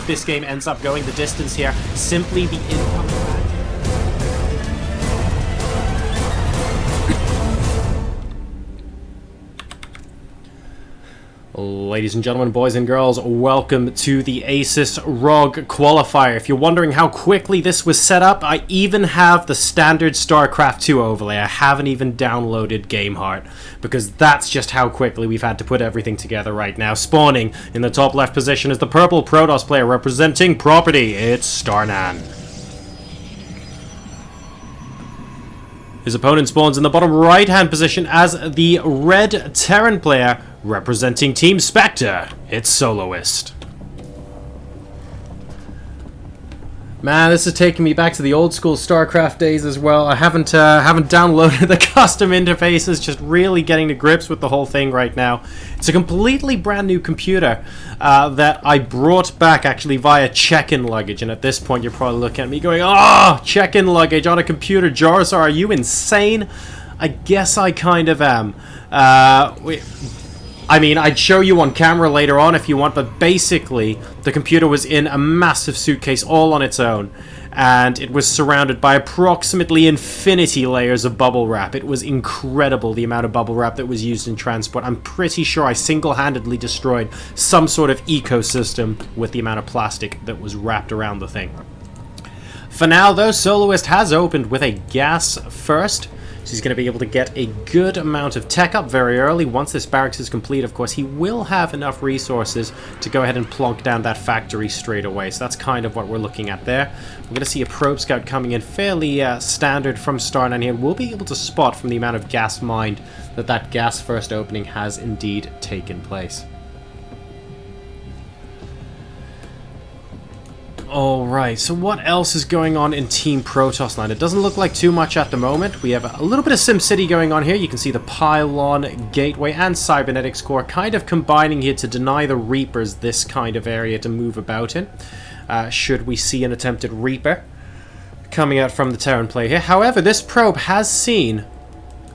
this game ends up going the distance here. Simply the incoming Ladies and gentlemen, boys and girls, welcome to the ASUS ROG Qualifier. If you're wondering how quickly this was set up, I even have the standard StarCraft 2 overlay. I haven't even downloaded GameHeart, because that's just how quickly we've had to put everything together right now. Spawning in the top left position is the purple Protoss player representing property. It's StarNaN. His opponent spawns in the bottom right-hand position as the red Terran player representing Team Spectre. It's Soloist. Man, this is taking me back to the old school StarCraft days as well. I haven't downloaded the custom interfaces, just really getting to grips with the whole thing right now. It's a completely brand new computer that I brought back actually via check-in luggage, and at this point you're probably looking at me going, "Oh, check-in luggage on a computer, Jarzar, are you insane?" I guess I kind of am. I mean, I'd show you on camera later on if you want, but basically, the computer was in a massive suitcase all on its own, and it was surrounded by approximately infinity layers of bubble wrap. It was incredible, the amount of bubble wrap that was used in transport. I'm pretty sure I single-handedly destroyed some sort of ecosystem with the amount of plastic that was wrapped around the thing. For now, though, Soloist has opened with a gas first. So he's going to be able to get a good amount of tech up very early. Once this barracks is complete, of course, he will have enough resources to go ahead and plonk down that factory straight away. So that's kind of what we're looking at there. We're going to see a probe scout coming in fairly standard from StarNaN here. We'll be able to spot from the amount of gas mined that that gas first opening has indeed taken place. Alright, so what else is going on in Team Protoss line? It doesn't look like too much at the moment. We have a little bit of SimCity going on here. You can see the Pylon, Gateway, and Cybernetics Core kind of combining here to deny the Reapers this kind of area to move about in. Should we see an attempted Reaper coming out from the Terran play here. However, this probe has seen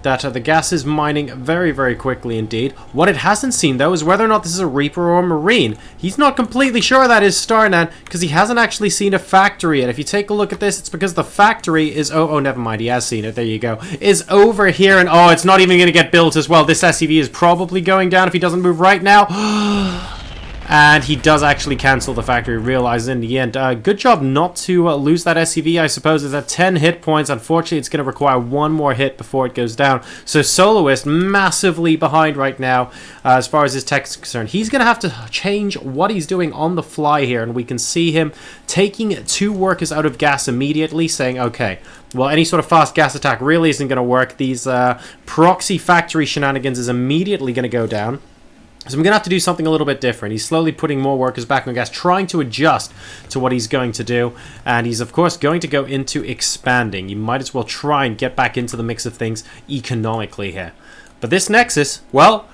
that the gas is mining very, very quickly indeed. What it hasn't seen, though, is whether or not this is a Reaper or a Marine. He's not completely sure that is StarNaN, because he hasn't actually seen a factory yet. If you take a look at this, it's because the factory is... Oh, never mind, he has seen it. There you go. Is over here, and oh, it's not even going to get built as well. This SCV is probably going down if he doesn't move right now. And he does actually cancel the factory, realizes in the end. Good job not to lose that SCV, I suppose. It's at 10 hit points. Unfortunately, it's going to require one more hit before it goes down. So Soloist massively behind right now as far as his tech is concerned. He's going to have to change what he's doing on the fly here. And we can see him taking 2 workers out of gas immediately, saying, okay, well, any sort of fast gas attack really isn't going to work. These proxy factory shenanigans is immediately going to go down. So I'm going to have to do something a little bit different. He's slowly putting more workers back on gas, trying to adjust to what he's going to do. And he's, of course, going to go into expanding. You might as well try and get back into the mix of things economically here. But this Nexus, well,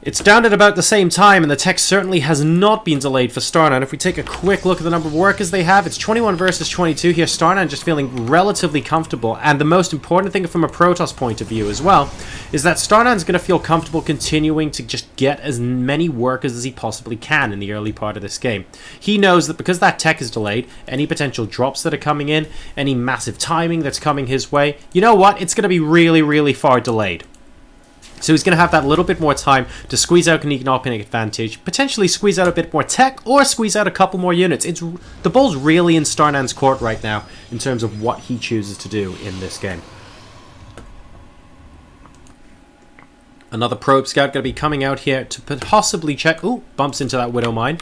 it's down at about the same time, and the tech certainly has not been delayed for StarNaN. If we take a quick look at the number of workers they have, it's 21 versus 22 here. StarNaN just feeling relatively comfortable. And the most important thing from a Protoss point of view as well is that StarNan's going to feel comfortable continuing to just get as many workers as he possibly can in the early part of this game. He knows that because that tech is delayed, any potential drops that are coming in, any massive timing that's coming his way, you know what? It's going to be really, really far delayed. So he's going to have that little bit more time to squeeze out an economic advantage, potentially squeeze out a bit more tech, or squeeze out a couple more units. The ball's really in StarNan's court right now in terms of what he chooses to do in this game. Another probe scout going to be coming out here to possibly check... Ooh, bumps into that Widow mine.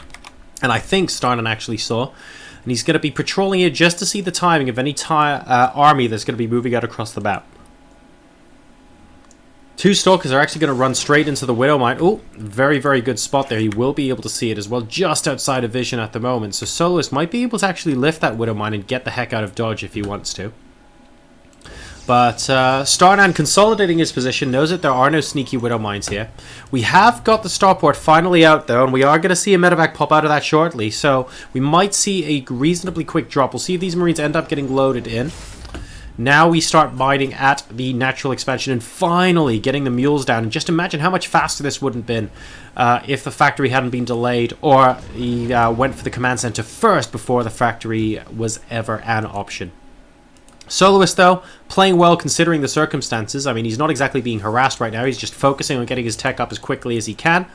And I think StarNaN actually saw. And he's going to be patrolling here just to see the timing of any army that's going to be moving out across the map. 2 Stalkers are actually going to run straight into the Widow mine. Oh, very, very good spot there. He will be able to see it as well, just outside of vision at the moment. So Soloist might be able to actually lift that Widow mine and get the heck out of dodge if he wants to. But StarNaN consolidating his position, knows that there are no sneaky Widow mines here. We have got the starport finally out though, and we are going to see a medevac pop out of that shortly. So we might see a reasonably quick drop. We'll see if these Marines end up getting loaded in. Now we start mining at the natural expansion and finally getting the mules down. And just imagine how much faster this would have been if the factory hadn't been delayed, or he went for the command center first before the factory was ever an option. Soloist, though, playing well considering the circumstances. I mean, he's not exactly being harassed right now. He's just focusing on getting his tech up as quickly as he can.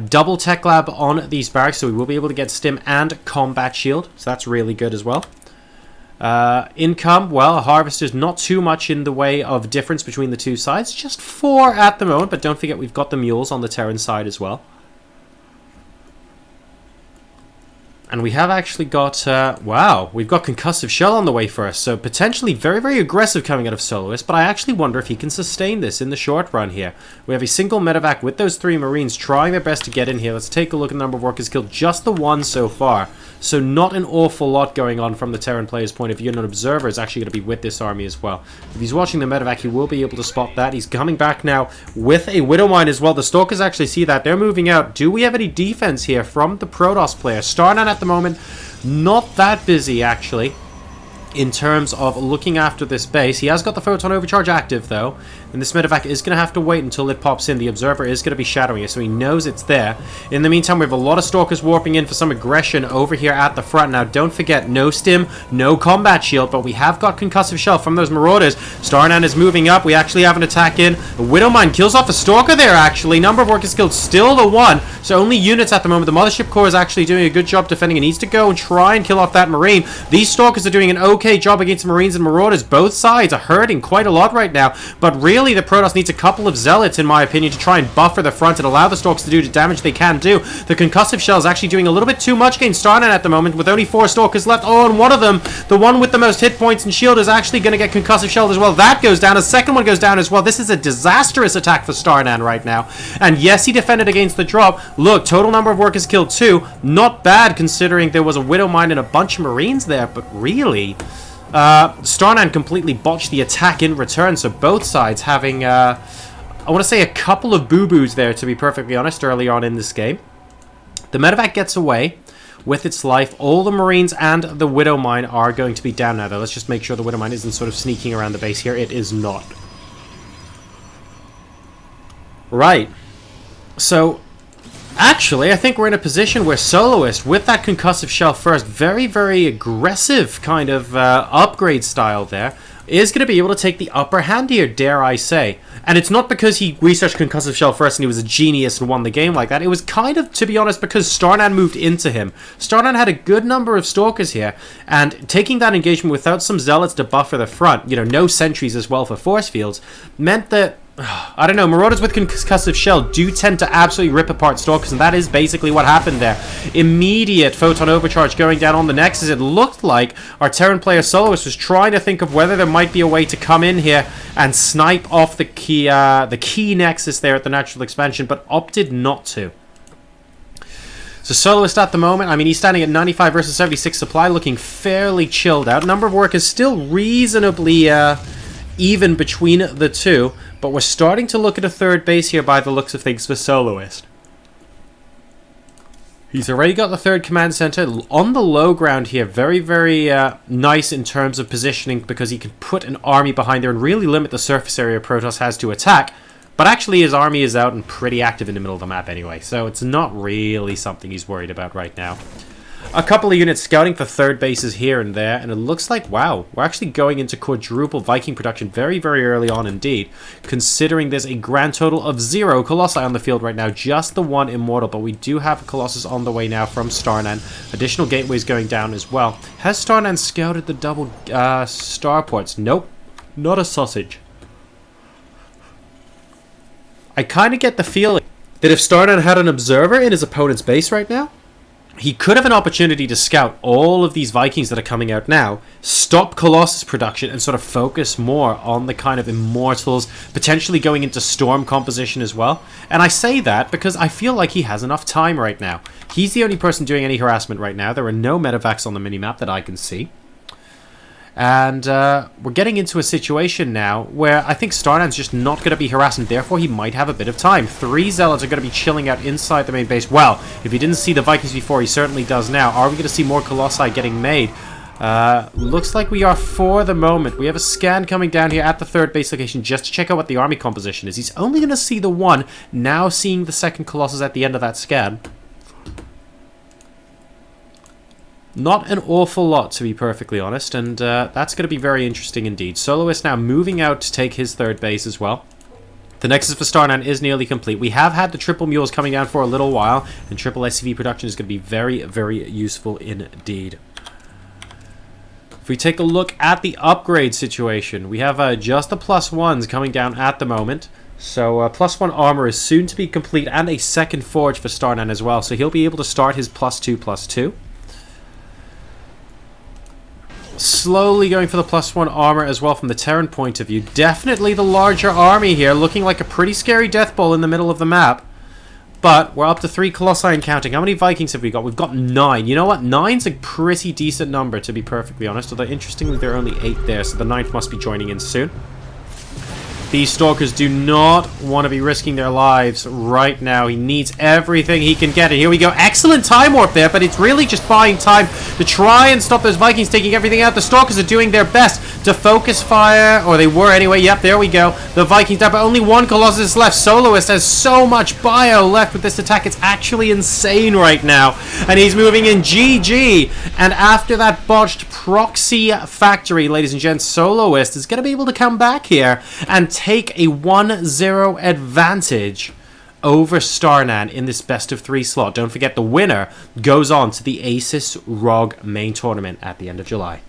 Double tech lab on these barracks, so we will be able to get stim and combat shield. So that's really good as well. Income, well, harvester's not too much in the way of difference between the two sides. Just 4 at the moment, but don't forget we've got the mules on the Terran side as well. And we have actually got, wow, we've got Concussive Shell on the way for us. So potentially very, very aggressive coming out of Soloist. But I actually wonder if he can sustain this in the short run here. We have a single medevac with those 3 Marines trying their best to get in here. Let's take a look at the number of workers killed. Just the 1 so far. So not an awful lot going on from the Terran player's point of view. And an observer is actually going to be with this army as well. If he's watching the medevac, he will be able to spot that. He's coming back now with a Widow Mine as well. The Stalkers actually see that. They're moving out. Do we have any defense here from the Protoss player? StarNaN at the moment, not that busy actually in terms of looking after this base. He has got the photon overcharge active though, and this medevac is going to have to wait until it pops in. The observer is going to be shadowing it, so he knows it's there. In the meantime, we have a lot of stalkers warping in for some aggression over here at the front. Now don't forget, no stim, no combat shield, but we have got concussive shell from those marauders. StarNaN is moving up. We actually have an attack in. The Widow Mine kills off a stalker there actually. Number of workers killed still the 1, so only units at the moment. The Mothership Corps is actually doing a good job defending. It needs to go and try and kill off that Marine. These stalkers are doing an okay job against Marines and Marauders. Both sides are hurting quite a lot right now, but really the Protoss needs a couple of Zealots, in my opinion, to try and buffer the front and allow the Stalkers to do the damage they can do. The concussive shell is actually doing a little bit too much against StarNaN at the moment, with only 4 Stalkers left. Oh, and one of them, the one with the most hit points and shield, is actually going to get concussive shelled as well. That goes down. A second one goes down as well. This is a disastrous attack for StarNaN right now. And yes, he defended against the drop. Look, total number of workers killed 2. Not bad considering there was a Widow Mine and a bunch of Marines there, but really, StarNaN completely botched the attack in return, so both sides having, I want to say a couple of boo-boos there, to be perfectly honest, early on in this game. The medevac gets away with its life. All the Marines and the Widow Mine are going to be down now, though. Let's just make sure the Widow Mine isn't sort of sneaking around the base here. It is not. Right. So actually, I think we're in a position where Soloist, with that concussive shell first, very, very aggressive kind of upgrade style there, is going to be able to take the upper hand here, dare I say. And it's not because he researched concussive shell first and he was a genius and won the game like that. It was kind of, to be honest, because StarNaN moved into him. StarNaN had a good number of stalkers here, and taking that engagement without some Zealots to buffer the front, you know, no sentries as well for force fields, meant that, I don't know, Marauders with concussive shell do tend to absolutely rip apart stalkers, and that is basically what happened there. Immediate photon overcharge going down on the Nexus. It looked like our Terran player Soloist was trying to think of whether there might be a way to come in here and snipe off the key Nexus there at the natural expansion, but opted not to. So Soloist at the moment, I mean, he's standing at 95 versus 76 supply, looking fairly chilled out. Number of workers still reasonably even between the two, but we're starting to look at a third base here by the looks of things for Soloist. He's already got the third command center on the low ground here. Very, very nice in terms of positioning, because he can put an army behind there and really limit the surface area Protoss has to attack. But actually his army is out and pretty active in the middle of the map anyway, so it's not really something he's worried about right now. A couple of units scouting for third bases here and there, and it looks like, wow, we're actually going into quadruple Viking production very, very early on indeed, considering there's a grand total of 0 Colossi on the field right now, just the 1 Immortal, but we do have a Colossus on the way now from StarNaN. Additional gateways going down as well. Has StarNaN scouted the double starports? Nope, not a sausage. I kind of get the feeling that if StarNaN had an observer in his opponent's base right now, he could have an opportunity to scout all of these Vikings that are coming out now, stop Colossus production, and sort of focus more on the kind of Immortals, potentially going into Storm composition as well. And I say that because I feel like he has enough time right now. He's the only person doing any harassment right now. There are no medevacs on the minimap that I can see. And we're getting into a situation now where I think StarNan's just not going to be harassed, and therefore he might have a bit of time. 3 Zealots are going to be chilling out inside the main base. Well, if he didn't see the Vikings before, he certainly does now. Are we going to see more Colossi getting made? Looks like we are for the moment. We have a scan coming down here at the third base location just to check out what the army composition is. He's only going to see the one, now seeing the second Colossus at the end of that scan. Not an awful lot, to be perfectly honest, and that's going to be very interesting indeed. Soloist now moving out to take his third base as well. The Nexus for StarNaN is nearly complete. We have had the triple mules coming down for a little while, and triple SCV production is going to be very, very useful indeed. If we take a look at the upgrade situation, we have just the +1s coming down at the moment. So +1 armor is soon to be complete, and a second forge for StarNaN as well. So he'll be able to start his +2/+2. Slowly going for the +1 armor as well from the Terran point of view. Definitely the larger army here, looking like a pretty scary death bowl in the middle of the map. But we're up to 3 Colossi and counting. How many Vikings have we got? We've got 9. You know what? 9's a pretty decent number, to be perfectly honest. Although, interestingly, there are only 8 there, so the 9th must be joining in soon. These Stalkers do not want to be risking their lives right now. He needs everything he can get. And here we go. Excellent time warp there, but it's really just buying time to try and stop those Vikings taking everything out. The Stalkers are doing their best to focus fire, or they were anyway. Yep, there we go. The Vikings down, but only one Colossus left. Soloist has so much bio left with this attack. It's actually insane right now. And he's moving in GG. And after that botched proxy factory, ladies and gents, Soloist is going to be able to come back here and take a 1-0 advantage over StarNaN in this best-of-3 slot. Don't forget, the winner goes on to the ASUS ROG main tournament at the end of July.